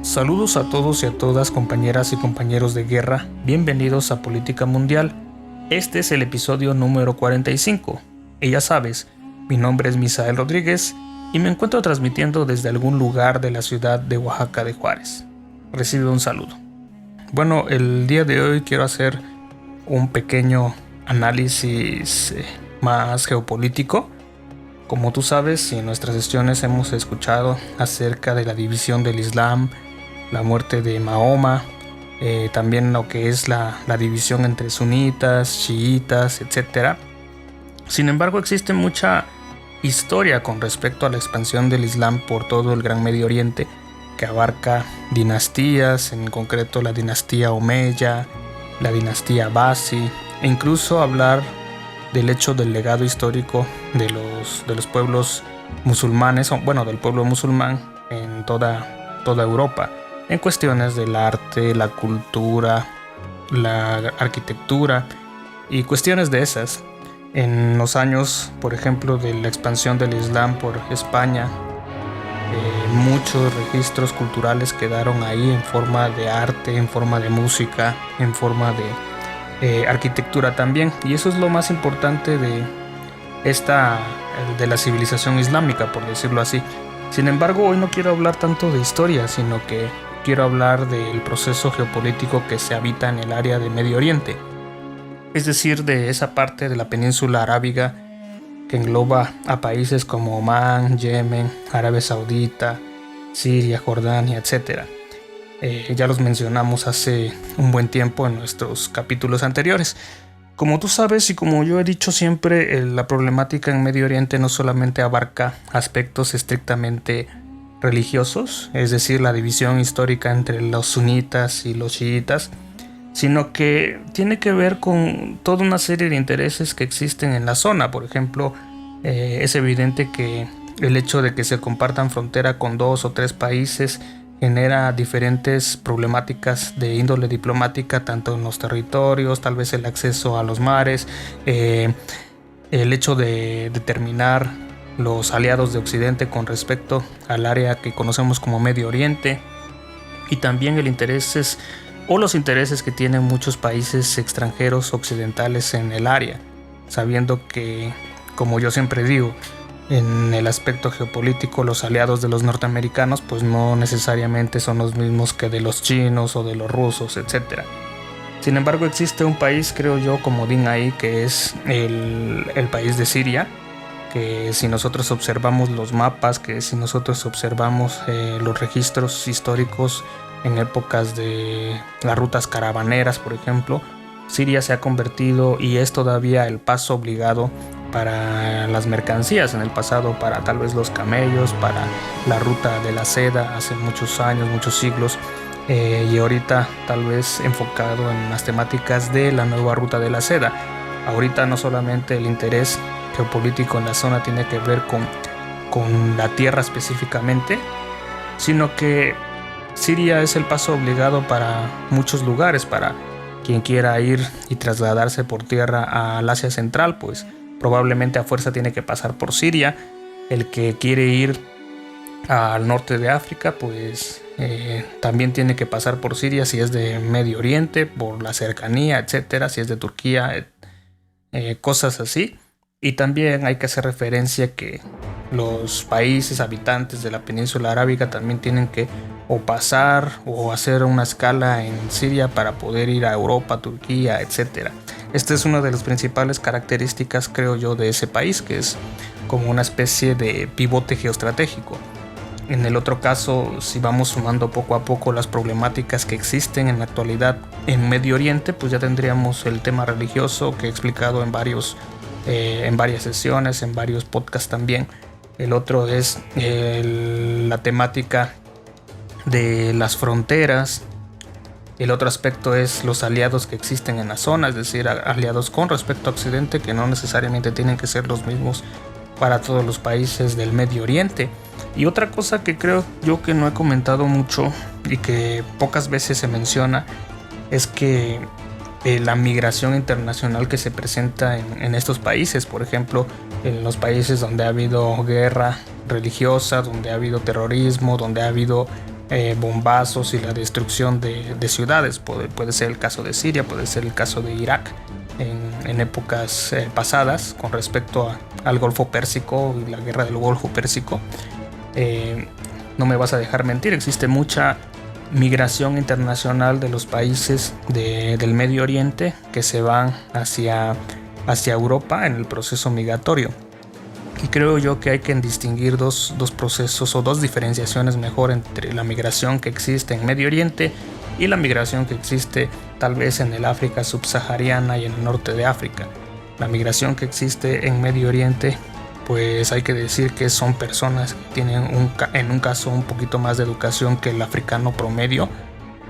Saludos a todos y a todas, compañeras y compañeros de guerra. Bienvenidos a Política Mundial. Este es el episodio número 45. Y ya sabes, mi nombre es Misael Rodríguez y me encuentro transmitiendo desde algún lugar de la ciudad de Oaxaca de Juárez. Recibe un saludo. Bueno, el día de hoy quiero hacer un pequeño análisis más geopolítico. Como tú sabes, en nuestras sesiones hemos escuchado acerca de la división del Islam, la muerte de Mahoma, también lo que es la división entre sunitas, chiitas, etc. Sin embargo, existe mucha historia con respecto a la expansión del Islam por todo el Gran Medio Oriente, que abarca dinastías, en concreto la dinastía Omeya, la dinastía Abbasi, e incluso hablar del hecho del legado histórico de los pueblos musulmanes, del pueblo musulmán en toda Europa, en cuestiones del arte, la cultura, la arquitectura y cuestiones de esas. En los años, por ejemplo, de la expansión del Islam por España, muchos registros culturales quedaron ahí en forma de arte, en forma de música, en forma de arquitectura también, y eso es lo más importante de la civilización islámica, por decirlo así. Sin embargo, hoy no quiero hablar tanto de historia, sino que quiero hablar del proceso geopolítico que se habita en el área de Medio Oriente, es decir, de esa parte de la península arábiga que engloba a países como Omán, Yemen, Arabia Saudita, Siria, Jordania, etc. Ya los mencionamos hace un buen tiempo en nuestros capítulos anteriores. Como tú sabes y como yo he dicho siempre, la problemática en Medio Oriente no solamente abarca aspectos estrictamente religiosos, es decir, la división histórica entre los sunitas y los chiitas, sino que tiene que ver con toda una serie de intereses que existen en la zona. Por ejemplo, es evidente que el hecho de que se compartan frontera con 2 o 3 países genera diferentes problemáticas de índole diplomática, tanto en los territorios, tal vez el acceso a los mares, el hecho de determinar los aliados de Occidente con respecto al área que conocemos como Medio Oriente, y también los intereses que tienen muchos países extranjeros occidentales en el área, sabiendo que, como yo siempre digo, en el aspecto geopolítico los aliados de los norteamericanos pues no necesariamente son los mismos que de los chinos o de los rusos, etc. Sin embargo, existe un país, creo yo, comodín ahí, que es el país de Siria, que si nosotros observamos los mapas, que si nosotros observamos los registros históricos en épocas de las rutas caravaneras, por ejemplo, Siria se ha convertido y es todavía el paso obligado para las mercancías. En el pasado para tal vez los camellos, para la ruta de la seda hace muchos años, muchos siglos, y ahorita tal vez enfocado en las temáticas de la nueva ruta de la seda. Ahorita no solamente el interés geopolítico en la zona tiene que ver con la tierra específicamente, sino que Siria es el paso obligado para muchos lugares. Para quien quiera ir y trasladarse por tierra al Asia Central, pues probablemente a fuerza tiene que pasar por Siria. El que quiere ir al norte de África, pues también tiene que pasar por Siria si es de Medio Oriente, por la cercanía, etcétera, si es de Turquía, cosas así. Y también hay que hacer referencia que los países habitantes de la península arábiga también tienen que o pasar o hacer una escala en Siria para poder ir a Europa, Turquía, etc. Esta es una de las principales características, creo yo, de ese país, que es como una especie de pivote geoestratégico. En el otro caso, si vamos sumando poco a poco las problemáticas que existen en la actualidad en Medio Oriente, pues ya tendríamos el tema religioso que he explicado en varias sesiones, en varios podcasts también. El otro es la temática de las fronteras. El otro aspecto es los aliados que existen en la zona, es decir, aliados con respecto a Occidente, que no necesariamente tienen que ser los mismos para todos los países del Medio Oriente. Y otra cosa que creo yo que no he comentado mucho y que pocas veces se menciona es que la migración internacional que se presenta en estos países, por ejemplo, en los países donde ha habido guerra religiosa, donde ha habido terrorismo, donde ha habido bombazos y la destrucción de ciudades. Puede ser el caso de Siria, puede ser el caso de Irak en épocas pasadas con respecto al Golfo Pérsico y la guerra del Golfo Pérsico. No me vas a dejar mentir, existe mucha migración internacional de los países del Medio Oriente que se van hacia Europa en el proceso migratorio. Y creo yo que hay que distinguir dos procesos o dos diferenciaciones mejor entre la migración que existe en Medio Oriente y la migración que existe tal vez en el África subsahariana y en el norte de África. La migración que existe en Medio Oriente, pues hay que decir que son personas que tienen en un caso un poquito más de educación que el africano promedio,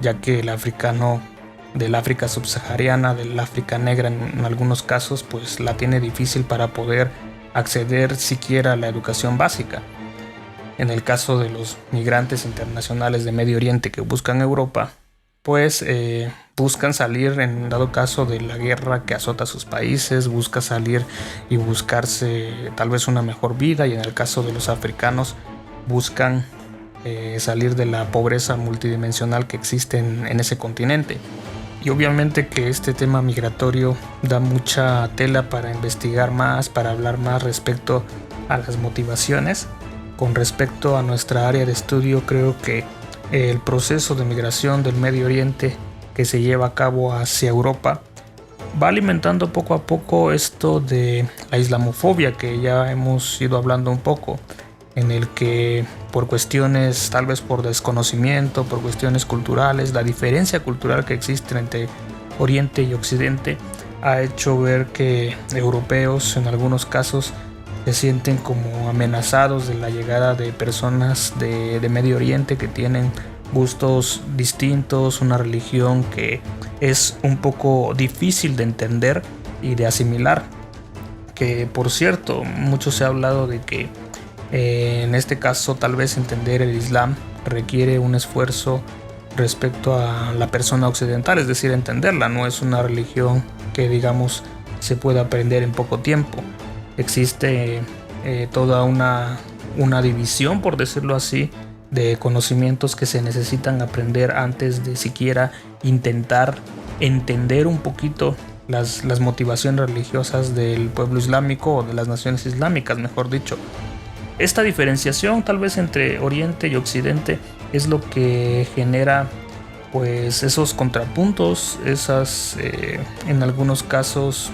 ya que el africano del África subsahariana, del África negra en algunos casos, pues la tiene difícil para poder acceder siquiera a la educación básica. En el caso de los migrantes internacionales de Medio Oriente que buscan Europa, pues buscan salir en dado caso de la guerra que azota sus países, busca salir y buscarse tal vez una mejor vida, y en el caso de los africanos buscan salir de la pobreza multidimensional que existe en ese continente. Y obviamente que este tema migratorio da mucha tela para investigar más, para hablar más respecto a las motivaciones. Con respecto a nuestra área de estudio, creo que el proceso de migración del Medio Oriente que se lleva a cabo hacia Europa va alimentando poco a poco esto de la islamofobia que ya hemos ido hablando un poco, en el que por cuestiones, tal vez por desconocimiento, por cuestiones culturales, la diferencia cultural que existe entre Oriente y Occidente ha hecho ver que europeos en algunos casos se sienten como amenazados de la llegada de personas de Medio Oriente que tienen gustos distintos, una religión que es un poco difícil de entender y de asimilar. Que por cierto, mucho se ha hablado de que en este caso tal vez entender el Islam requiere un esfuerzo respecto a la persona occidental, es decir, entenderla. No es una religión que digamos se pueda aprender en poco tiempo. Existe toda una división, por decirlo así, de conocimientos que se necesitan aprender antes de siquiera intentar entender un poquito las motivaciones religiosas del pueblo islámico o de las naciones islámicas, mejor dicho. Esta diferenciación tal vez entre Oriente y Occidente es lo que genera pues esos contrapuntos, esas en algunos casos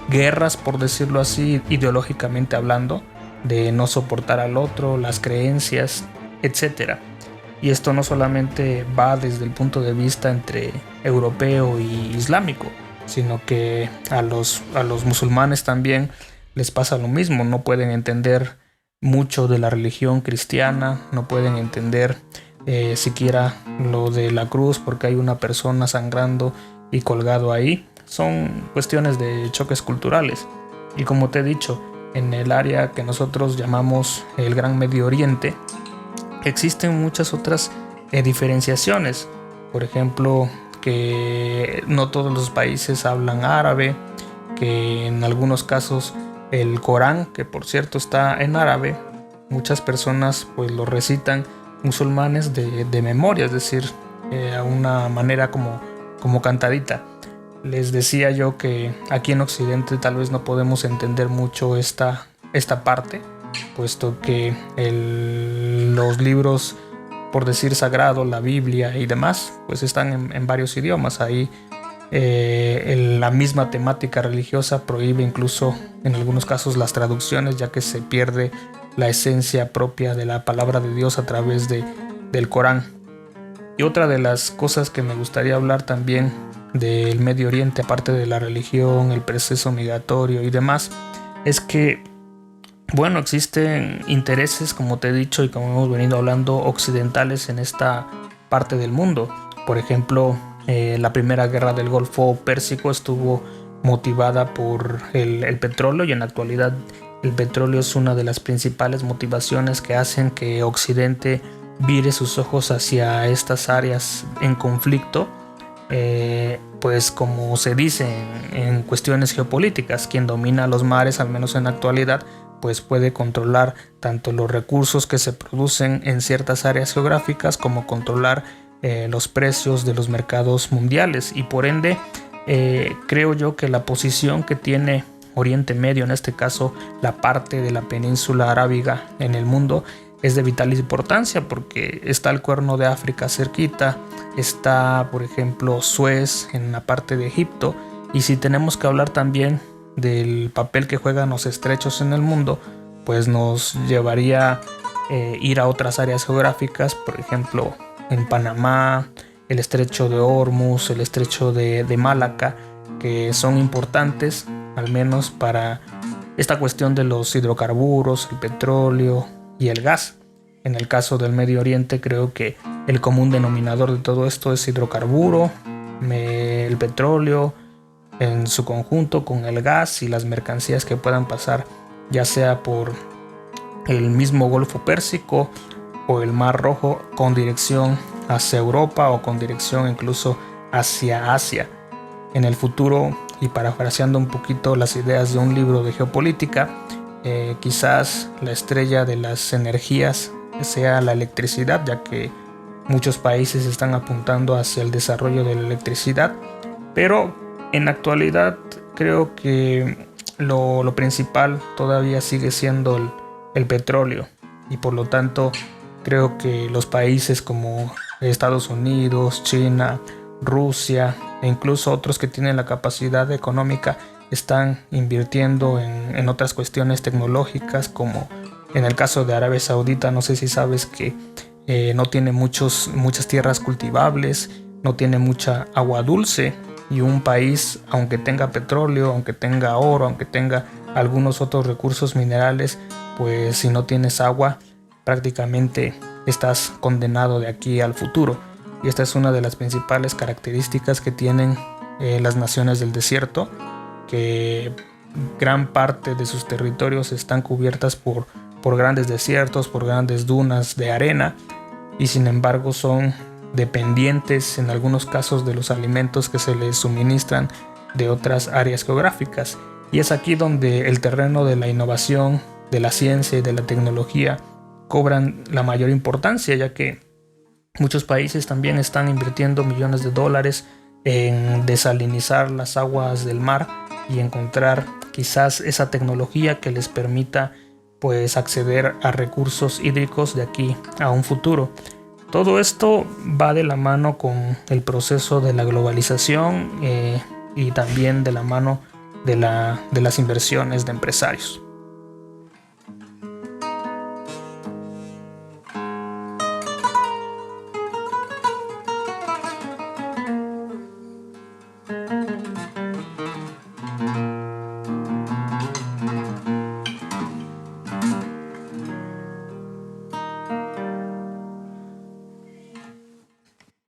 guerras, por decirlo así, ideológicamente hablando, de no soportar al otro, las creencias, etc. Y esto no solamente va desde el punto de vista entre europeo y islámico, sino que a los musulmanes también les pasa lo mismo. No pueden entender mucho de la religión cristiana, no pueden entender siquiera lo de la cruz porque hay una persona sangrando y colgado ahí. Son cuestiones de choques culturales. Y como te he dicho, en el área que nosotros llamamos el Gran Medio Oriente, existen muchas otras diferenciaciones. Por ejemplo, que no todos los países hablan árabe, que en algunos casos el Corán, que por cierto está en árabe, muchas personas pues lo recitan musulmanes de memoria, es decir, a una manera como cantadita. Les decía yo que aquí en Occidente tal vez no podemos entender mucho esta parte, puesto que los libros, por decir sagrado, la Biblia y demás, pues están en varios idiomas. Ahí la misma temática religiosa prohíbe incluso en algunos casos las traducciones, ya que se pierde la esencia propia de la palabra de Dios a través del Corán. Y otra de las cosas que me gustaría hablar también del Medio Oriente, aparte de la religión, el proceso migratorio y demás, es que bueno, existen intereses, como te he dicho y como hemos venido hablando, occidentales en esta parte del mundo. Por ejemplo, la primera guerra del Golfo Pérsico estuvo motivada por el petróleo, y en la actualidad el petróleo es una de las principales motivaciones que hacen que Occidente vire sus ojos hacia estas áreas en conflicto. Pues como se dice en cuestiones geopolíticas, quien domina los mares, al menos en la actualidad, pues puede controlar tanto los recursos que se producen en ciertas áreas geográficas como controlar los precios de los mercados mundiales, y por ende creo yo que la posición que tiene Oriente Medio, en este caso la parte de la península arábiga en el mundo, es de vital importancia porque está el Cuerno de África cerquita, está por ejemplo Suez en la parte de Egipto, y si tenemos que hablar también del papel que juegan los estrechos en el mundo, pues nos llevaría ir a otras áreas geográficas, por ejemplo en Panamá, el estrecho de Hormuz, el estrecho de Malaca, que son importantes al menos para esta cuestión de los hidrocarburos, el petróleo y el gas. En el caso del Medio Oriente creo que el común denominador de todo esto es hidrocarburo, el petróleo en su conjunto con el gas y las mercancías que puedan pasar ya sea por el mismo Golfo Pérsico o el Mar Rojo con dirección hacia Europa o con dirección incluso hacia Asia. En el futuro, y parafraseando un poquito las ideas de un libro de geopolítica, quizás la estrella de las energías sea la electricidad, ya que muchos países están apuntando hacia el desarrollo de la electricidad, pero en la actualidad creo que lo principal todavía sigue siendo el petróleo, y por lo tanto creo que los países como Estados Unidos, China, Rusia e incluso otros que tienen la capacidad económica están invirtiendo en otras cuestiones tecnológicas, como en el caso de Arabia Saudita. No sé si sabes que no tiene muchas tierras cultivables, no tiene mucha agua dulce, y un país, aunque tenga petróleo, aunque tenga oro, aunque tenga algunos otros recursos minerales, pues si no tienes agua prácticamente estás condenado de aquí al futuro. Y esta es una de las principales características que tienen las naciones del desierto, que gran parte de sus territorios están cubiertas por grandes desiertos, por grandes dunas de arena, y sin embargo son dependientes en algunos casos de los alimentos que se les suministran de otras áreas geográficas. Y es aquí donde el terreno de la innovación, de la ciencia y de la tecnología cobran la mayor importancia, ya que muchos países también están invirtiendo millones de dólares en desalinizar las aguas del mar y encontrar quizás esa tecnología que les permita pues acceder a recursos hídricos de aquí a un futuro. Todo esto va de la mano con el proceso de la globalización y también de la mano de las inversiones de empresarios.